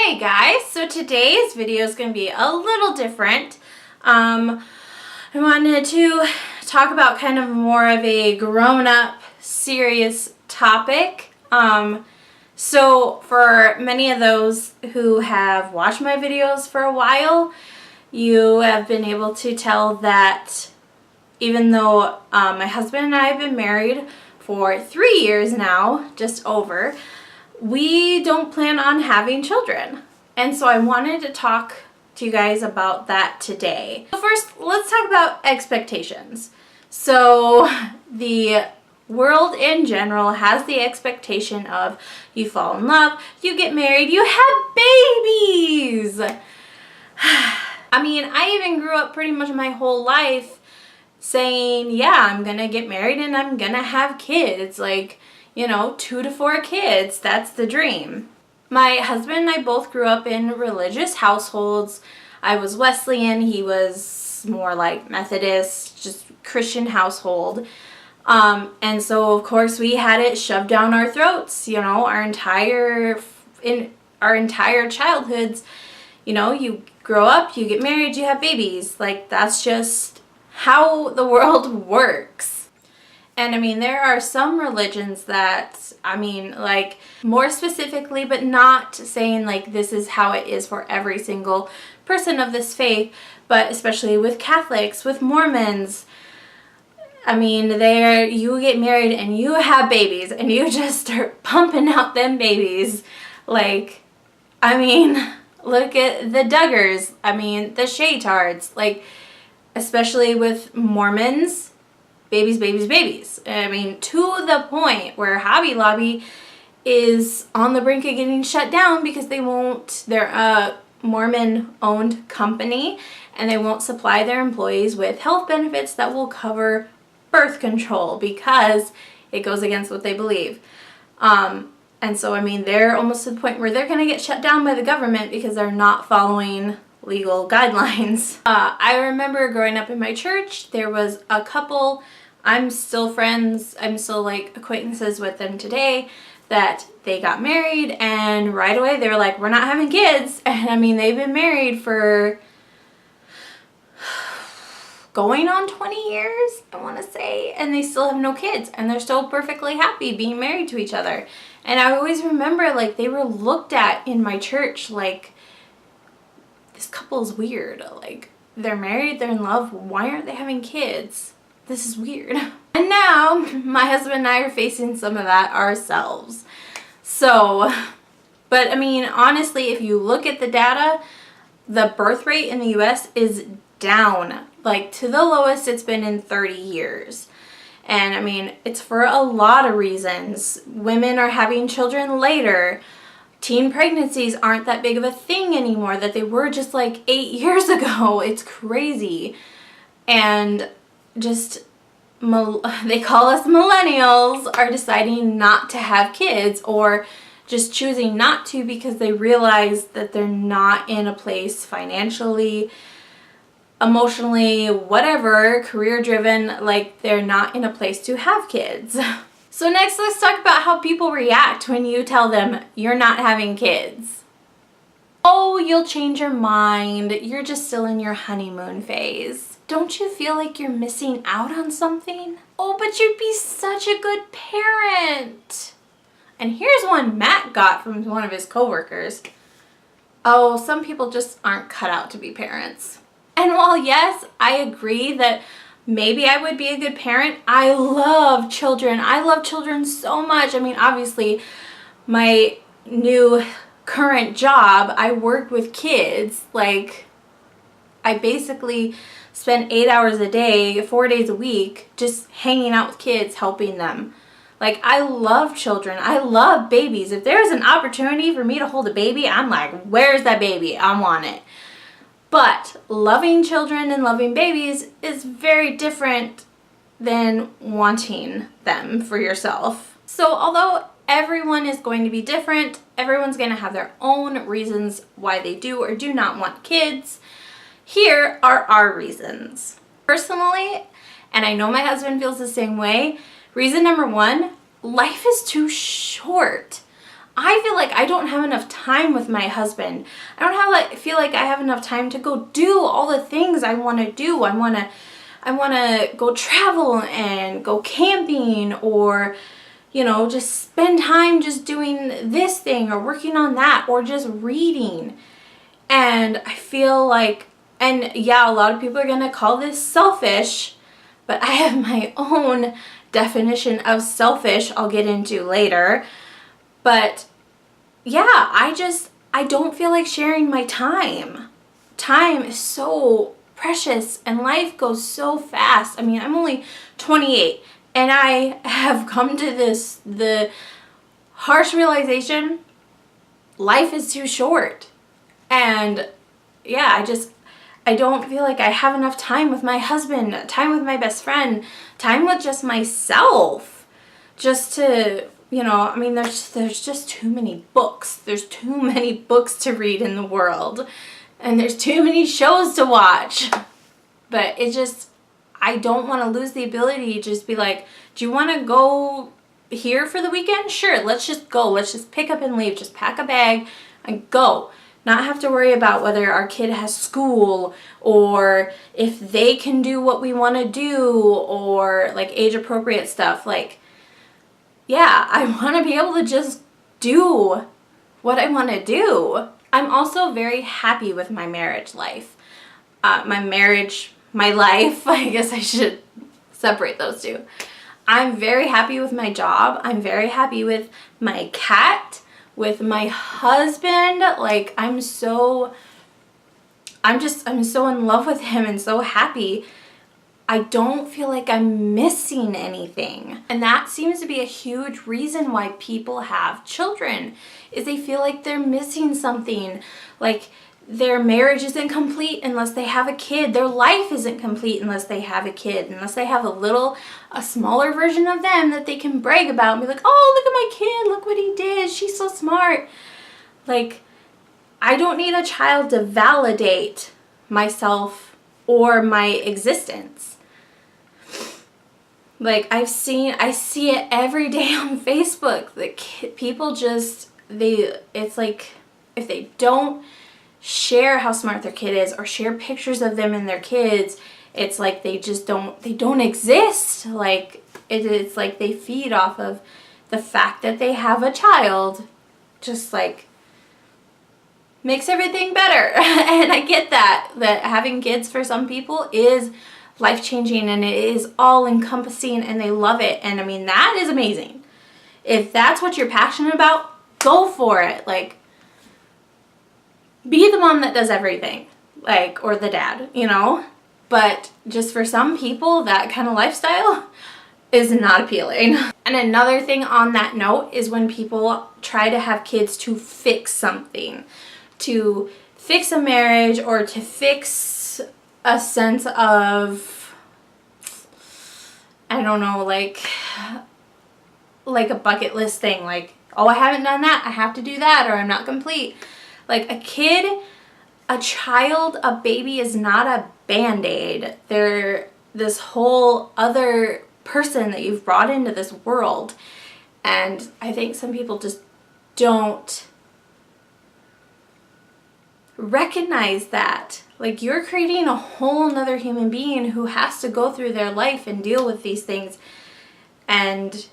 Hey guys, so today's video is going to be a little different. I wanted to talk about kind of more of a grown-up, serious topic. So for many of those who have watched my videos for a while, you have been able to tell that even though my husband and I have been married for 3 years now, just over, we don't plan on having children. And so I wanted to talk to you guys about that today. So first, let's talk about expectations. So the world in general has the expectation of you fall in love, you get married, you have babies. I mean, I even grew up pretty much my whole life saying, yeah, I'm gonna get married and I'm gonna have kids. Like, 2 to 4 kids, that's the dream. My husband and I both grew up in religious households. I was Wesleyan, he was more like Methodist, just Christian household. And so of course we had it shoved down our throats, our entire childhoods. You grow up, you get married, you have babies. Like, that's just how the world works. And I mean, there are some religions that, more specifically, but not saying like this is how it is for every single person of this faith, but especially with Catholics, with Mormons. I mean, you get married and you have babies and you just start pumping out them babies. Like, look at the Duggars, the Shaytards, especially with Mormons. Babies, babies, babies. To the point where Hobby Lobby is on the brink of getting shut down because they're a Mormon-owned company and they won't supply their employees with health benefits that will cover birth control because it goes against what they believe. And so, they're almost to the point where they're going to get shut down by the government because they're not following legal guidelines. I remember growing up in my church, there was a couple, I'm still friends, I'm still acquaintances with them today, that they got married and right away they were like, we're not having kids. And they've been married for going on 20 years, I want to say, and they still have no kids and they're still perfectly happy being married to each other. And I always remember they were looked at in my church like, this couple's weird. They're married, they're in love, why aren't they having kids? This is weird. And now, my husband and I are facing some of that ourselves. So, but honestly, if you look at the data, the birth rate in the US is down, to the lowest it's been in 30 years. And it's for a lot of reasons. Women are having children later. Teen pregnancies aren't that big of a thing anymore that they were just 8 years ago. It's crazy. And just, they call us millennials, are deciding not to have kids or just choosing not to because they realize that they're not in a place financially, emotionally, whatever, career driven, they're not in a place to have kids. So next, let's talk about how people react when you tell them you're not having kids. Oh, you'll change your mind. You're just still in your honeymoon phase. Don't you feel like you're missing out on something? Oh, but you'd be such a good parent. And here's one Matt got from one of his coworkers. Oh, some people just aren't cut out to be parents. And while yes, I agree that maybe I would be a good parent, I love children. I love children so much. Obviously, my new current job, I work with kids. I basically spend 8 hours a day, 4 days a week, just hanging out with kids, helping them. I love children. I love babies. If there's an opportunity for me to hold a baby, I'm like, where's that baby? I want it. But loving children and loving babies is very different than wanting them for yourself. So although everyone is going to be different, everyone's going to have their own reasons why they do or do not want kids, here are our reasons. Personally, and I know my husband feels the same way, reason number one, life is too short. I feel like I don't have enough time with my husband. I don't feel like I have enough time to go do all the things I want to do. I want to go travel and go camping, or just spend time just doing this thing or working on that or just reading. And I feel like, and yeah, a lot of people are going to call this selfish, but I have my own definition of selfish I'll get into later. But yeah, I don't feel like sharing my time. Time is so precious and life goes so fast. I mean, I'm only 28 and I have come to the harsh realization, life is too short. And yeah, I don't feel like I have enough time with my husband, time with my best friend, time with just myself, just to, I mean, there's just too many books. There's too many books to read in the world, and there's too many shows to watch. But I don't want to lose the ability to just be like, do you want to go here for the weekend? Sure, let's just go. Let's just pick up and leave. Just pack a bag and go. Not have to worry about whether our kid has school or if they can do what we want to do, or like age appropriate stuff. Like, yeah, I want to be able to just do what I want to do. I'm also very happy with my marriage life. My life, I guess I should separate those two. I'm very happy with my job. I'm very happy with my cat, with my husband. Like, I'm so in love with him and so happy. I don't feel like I'm missing anything. And that seems to be a huge reason why people have children, is they feel like they're missing something. Like, their marriage isn't complete unless they have a kid. Their life isn't complete unless they have a kid, unless they have a smaller version of them that they can brag about and be like, oh, look at my kid, look what he did, she's so smart. Like, I don't need a child to validate myself or my existence. Like, I see it every day on Facebook. People it's like, if they don't share how smart their kid is or share pictures of them and their kids, it's like they don't exist. Like, it's like they feed off of the fact that they have a child. Just like makes everything better. And I get that having kids for some people is life-changing and it is all-encompassing and they love it. And I mean, that is amazing. If that's what you're passionate about, go for it. Like, be the mom that does everything, like, or the dad, But just for some people, that kind of lifestyle is not appealing. And another thing on that note is when people try to have kids to fix something, to fix a marriage or to fix a sense of, I don't know, like a bucket list thing. Like, oh, I haven't done that, I have to do that, or I'm not complete. Like, a child, a baby is not a Band-Aid. They're this whole other person that you've brought into this world. And I think some people just don't recognize that. Like, you're creating a whole nother human being who has to go through their life and deal with these things. And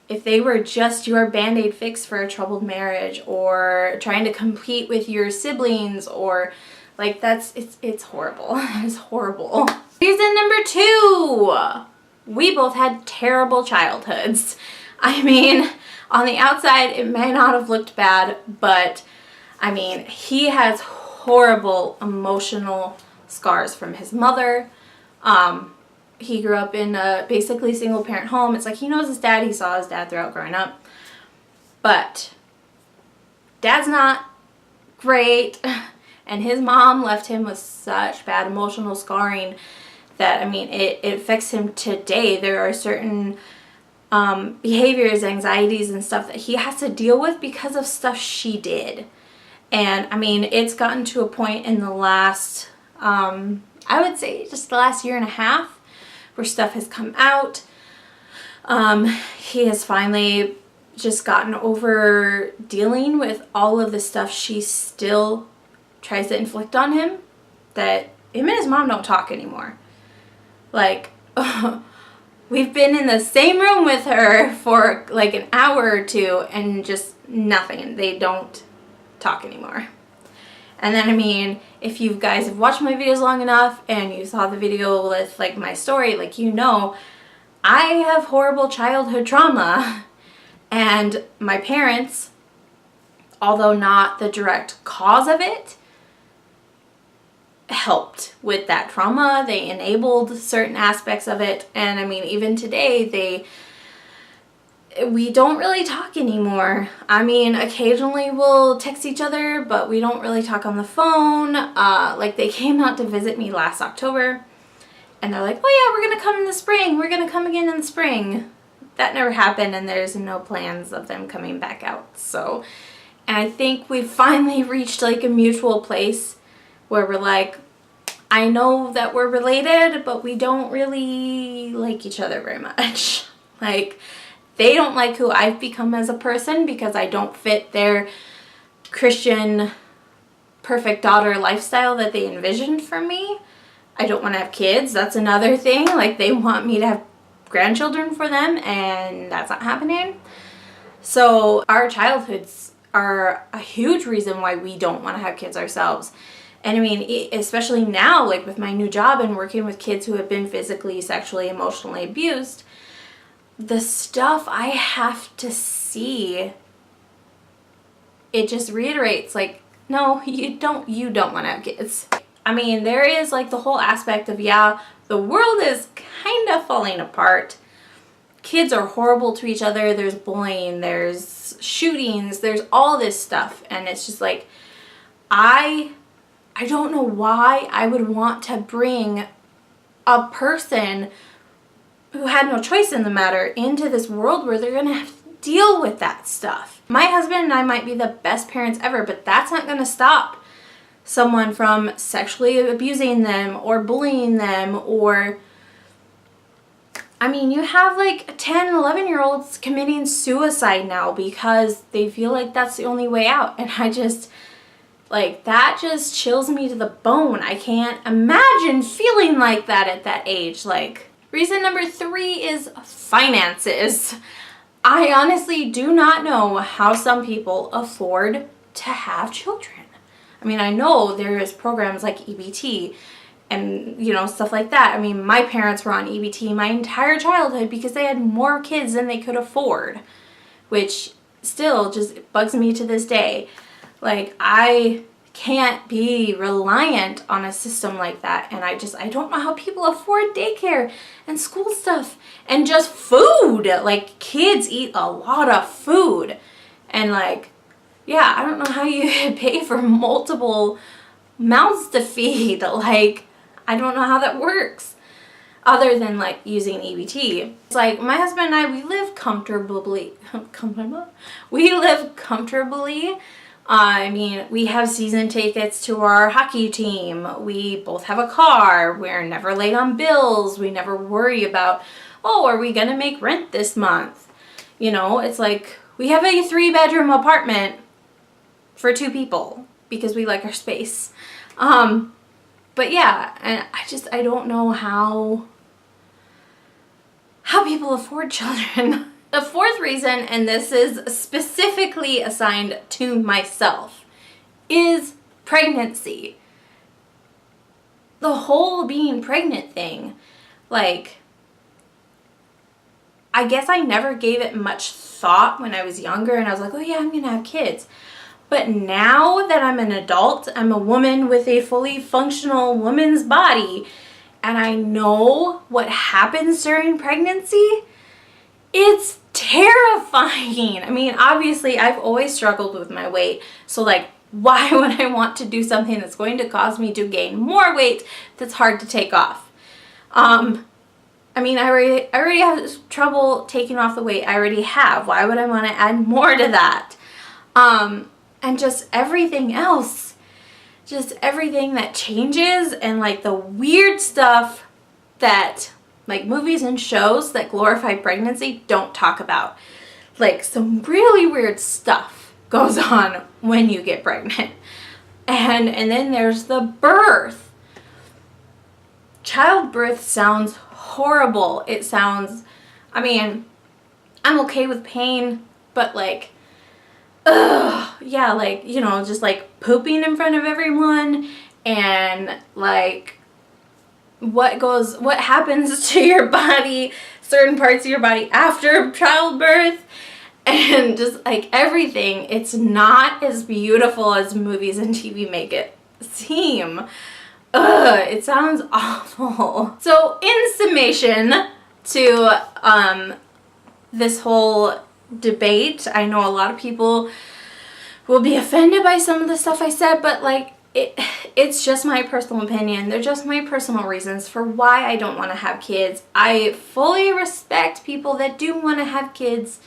if they were just your Band-Aid fix for a troubled marriage or trying to compete with your siblings, or like, it's horrible. It's horrible. Reason number 2, we both had terrible childhoods. I mean, on the outside, it may not have looked bad, but I mean, he has horrible emotional scars from his mother. He grew up in a basically single parent home. It's like, he knows his dad, he saw his dad throughout growing up. But dad's not great, and his mom left him with such bad emotional scarring that, I mean, it affects him today. There are certain behaviors, anxieties, and stuff that he has to deal with because of stuff she did. And I mean, it's gotten to a point in the last, I would say just the last year and a half, where stuff has come out. He has finally, just gotten over dealing with all of the stuff she still tries to inflict on him, that him and his mom don't talk anymore. Like, we've been in the same room with her for like an hour or two and just nothing. They don't talk anymore. And then, I mean, if you guys have watched my videos long enough and you saw the video with like my story, like, you know, I have horrible childhood trauma. And my parents, although not the direct cause of it, helped with that trauma. They enabled certain aspects of it. And I mean, even today, we don't really talk anymore. I mean, occasionally we'll text each other, but we don't really talk on the phone. Like, they came out to visit me last October, and they're like, oh yeah, we're gonna come in the spring. We're gonna come again in the spring. That never happened, and there's no plans of them coming back out. So, and I think we've finally reached like a mutual place where we're like, I know that we're related, but we don't really like each other very much. Like, they don't like who I've become as a person because I don't fit their Christian perfect daughter lifestyle that they envisioned for me. I don't want to have kids. That's another thing. Like, they want me to have grandchildren for them, and that's not happening. So our childhoods are a huge reason why we don't want to have kids ourselves. And I mean, especially now, like with my new job and working with kids who have been physically, sexually, emotionally abused, the stuff I have to see, it just reiterates like, no, you don't want to have kids. I mean, there is like the whole aspect of, yeah, the world is kind of falling apart. Kids are horrible to each other. There's bullying, there's shootings, there's all this stuff. And it's just like, I don't know why I would want to bring a person who had no choice in the matter into this world where they're going to have to deal with that stuff. My husband and I might be the best parents ever, but that's not going to stop someone from sexually abusing them or bullying them. Or, I mean, you have like 10, 11-year-olds committing suicide now because they feel like that's the only way out. And I just, like, that just chills me to the bone. I can't imagine feeling like that at that age. Like, reason number 3 is finances. I honestly do not know how some people afford to have children. I mean, I know there is programs like EBT and, you know, stuff like that. I mean, my parents were on EBT my entire childhood because they had more kids than they could afford, which still just bugs me to this day. Like, I can't be reliant on a system like that. And I don't know how people afford daycare and school stuff and just food. Like, kids eat a lot of food. And like, yeah, I don't know how you pay for multiple mouths to feed. Like, I don't know how that works other than like using EBT. It's like, my husband and I, we live comfortably. We live comfortably. I mean, we have season tickets to our hockey team. We both have a car. We're never late on bills. We never worry about, oh, are we going to make rent this month? You know, it's like, we have a 3-bedroom apartment for 2 people because we like our space. But yeah, and I don't know how people afford children. The 4th reason, and this is specifically assigned to myself, is pregnancy. The whole being pregnant thing, like, I guess I never gave it much thought when I was younger, and I was like, oh yeah, I'm gonna have kids. But now that I'm an adult, I'm a woman with a fully functional woman's body, and I know what happens during pregnancy, it's terrifying. I mean, obviously, I've always struggled with my weight, so like, why would I want to do something that's going to cause me to gain more weight that's hard to take off? I mean, I already have trouble taking off the weight I already have. Why would I want to add more to that? And just everything else, just everything that changes, and like the weird stuff that like movies and shows that glorify pregnancy don't talk about. Like, some really weird stuff goes on when you get pregnant. And then there's the birth. Childbirth sounds horrible. It sounds, I mean, I'm okay with pain, but like, ugh, yeah, like, you know, just like pooping in front of everyone, and like what happens to your body, certain parts of your body after childbirth, and just like everything. It's not as beautiful as movies and TV make it seem. Ugh, it sounds awful. So in summation to this whole debate, I know a lot of people will be offended by some of the stuff I said, but like it's just my personal opinion. They're just my personal reasons for why I don't want to have kids. I fully respect people that do want to have kids.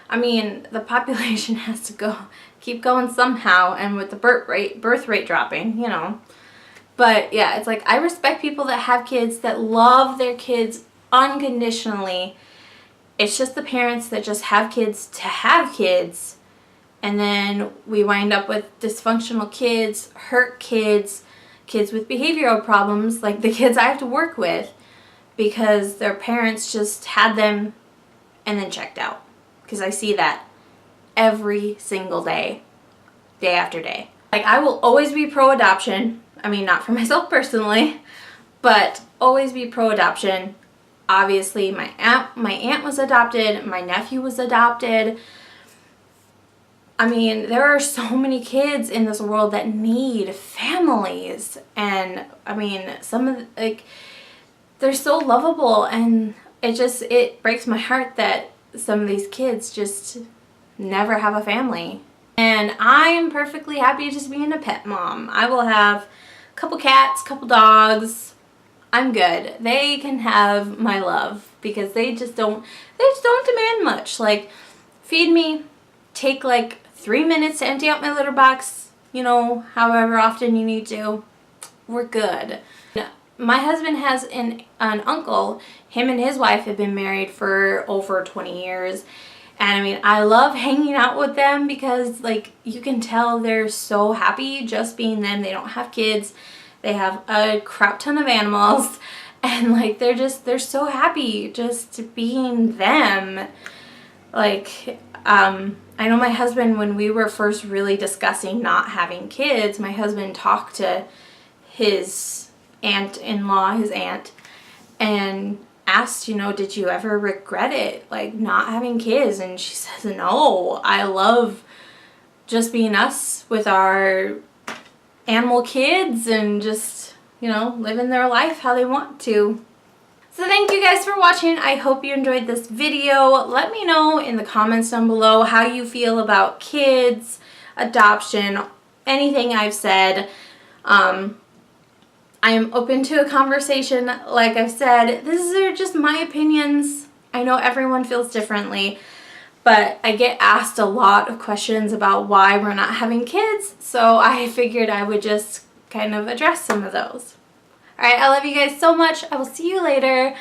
I mean, the population has to keep going somehow, and with the birth rate dropping, you know. But yeah, it's like I respect people that have kids, that love their kids unconditionally. It's just the parents that just have kids to have kids, and then we wind up with dysfunctional kids, hurt kids, kids with behavioral problems, like the kids I have to work with, because their parents just had them and then checked out. Because I see that every single day, day after day. Like, I will always be pro-adoption. I mean, not for myself personally, but always be pro-adoption. Obviously, my aunt was adopted, my nephew was adopted. I mean, there are so many kids in this world that need families, and I mean, some of like, they're so lovable, and it breaks my heart that some of these kids just never have a family. And I am perfectly happy just being a pet mom. I will have a couple cats, couple dogs. I'm good. They can have my love, because they just don't demand much. Like, feed me, take like 3 minutes to empty out my litter box, you know, however often you need to. We're good. My husband has an uncle. Him and his wife have been married for over 20 years. And I mean, I love hanging out with them because, like, you can tell they're so happy just being them. They don't have kids. They have a crap ton of animals. And, like, they're so happy just being them. Like, I know my husband, when we were first really discussing not having kids, my husband talked to his aunt-in-law, his aunt, and asked, you know, did you ever regret it, like, not having kids? And she says, no, I love just being us with our animal kids and just, you know, living their life how they want to. So thank you guys for watching. I hope you enjoyed this video. Let me know in the comments down below how you feel about kids, adoption, anything I've said. I am open to a conversation. Like I've said, these are just my opinions. I know everyone feels differently, but I get asked a lot of questions about why we're not having kids, so I figured I would just kind of address some of those. Alright, I love you guys so much. I will see you later.